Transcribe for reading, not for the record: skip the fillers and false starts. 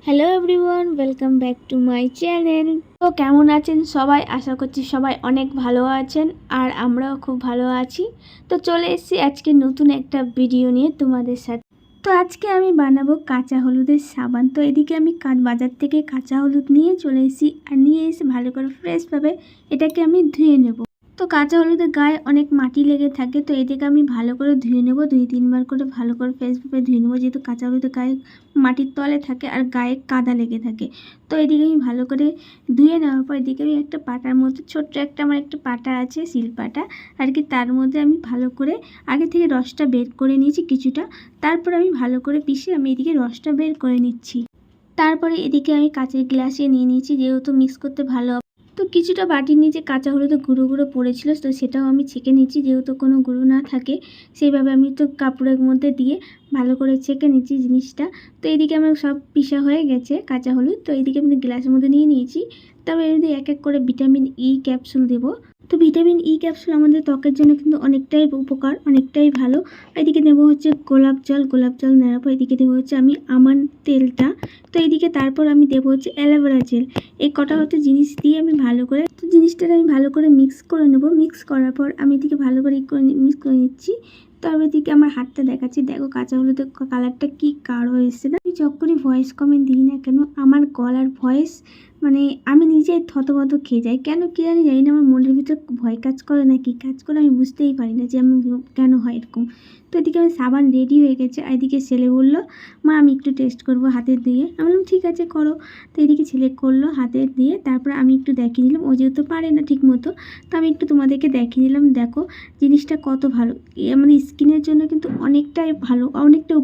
Hello everyone, welcome back to my channel. তো কেমন আছেন সবাই? আশা করছি সবাই অনেক ভালো আছেন আর আমরাও খুব ভালো আছি। তো চলে এসেছি আজকে নতুন একটা ভিডিও নিয়ে তোমাদের সাথে। তো আজকে আমি বানাবো কাঁচা হলুদের সাবান। তো এদিকে আমি বাজার থেকে কাঁচা হলুদ নিয়ে চলে এসেছি আর নিয়ে এসে ভালো করে ফ্রেশভাবে এটাকে আমি ধুয়ে নেব। তো কাঁচা হলুদের গায়ে অনেক মাটি লেগে থাকে, তো এদিকে আমি ভালো করে ধুয়ে নেব, 2-3 বার করে ভালো করে ফ্রেশভাবে ধুয়ে নেবো, যেহেতু কাঁচা হলুদের গায়ে মাটির তলে থাকে আর গায়ে কাদা লেগে থাকে। তো এদিকে আমি ভালো করে ধুয়ে নেওয়ার পর এদিকে আমি একটা পাটার মধ্যে ছোট্ট আমার একটা পাটা আছে, শিল পাটা আর কি, তার মধ্যে আমি ভালো করে আগে থেকে রসটা বের করে নিয়েছি কিছুটা। তারপর আমি ভালো করে পিষে আমি এদিকে রসটা বের করে নিচ্ছি। তারপরে এদিকে আমি কাঁচের গ্লাসে নিয়ে নিয়েছি, যেহেতু মিক্স করতে ভালো। তো কিছুটা বাটির নিচে কাঁচা হলুদের গুঁড়ো গুঁড়ো পড়েছিল, তো সেটাও আমি ছেঁকে নিচ্ছি, যেহেতু কোনো গুঁড়ো না থাকে সেইভাবে আমি তো কাপড়ের মধ্যে দিয়ে ভালো করে ছেঁকে নিচ্ছি জিনিসটা। তো এইদিকে আমার সব পিষা হয়ে গেছে কাঁচা হলুদ। তো এইদিকে আমি গ্লাসের মধ্যে নিয়ে নিয়েছি। তবে এর এক এক করে ভিটামিন ই ক্যাপসুল দেবো। তো ভিটামিন ই ক্যাপসুল আমাদের ত্বকের জন্য কিন্তু অনেকটাই উপকার, অনেকটাই ভালো। এদিকে দেবো হচ্ছে গোলাপ জল নেওয়ার পর এদিকে দেবো হচ্ছে আমি আমন্ড তেলটা। তো এইদিকে তারপর আমি দেবো হচ্ছে অ্যালোভেরা জেল। এই কটা হচ্ছে জিনিস দিয়ে আমি ভালো করে আমি ভালো করে মিক্স করে নেবো। মিক্স করার পর আমি এদিকে ভালো করে মিক্স করে নিচ্ছি। তো আমি এদিকে আমার হাতটা দেখাচ্ছি, দেখো কাঁচা হলুদের কালারটা কি গাঢ় হয়েছে না। আমি যখনই ভয়েস কমেন্ট দিই না কেন, আমার গলার ভয়েস মানে আমি নিজেই থতমত খেয়ে যাই, কেন কি জানি না, আমার মনের ভিতর ভয় কাজ করে না কি কাজ করে আমি বুঝতেই পারি না যে আমি কেন হয় এরকম। তো এদিকে আমার সাবান রেডি হয়ে গেছে। আর এদিকে ছেলে বললো, মা আমি একটু টেস্ট করবো হাতে দিয়ে। আমি বললাম ঠিক আছে করো। তো এদিকে ছেলে করলো হাতে দিয়ে, তারপর আমি একটু দেখিয়ে দিলাম, ও যেহেতু পারে না ঠিক মতো, তো আমি একটু তোমাদেরকে দেখিয়ে দিলাম। দেখো জিনিসটা কত ভালো, আমাদের স্কিনের জন্য কিন্তু অনেকটাই ভালো, অনেকটা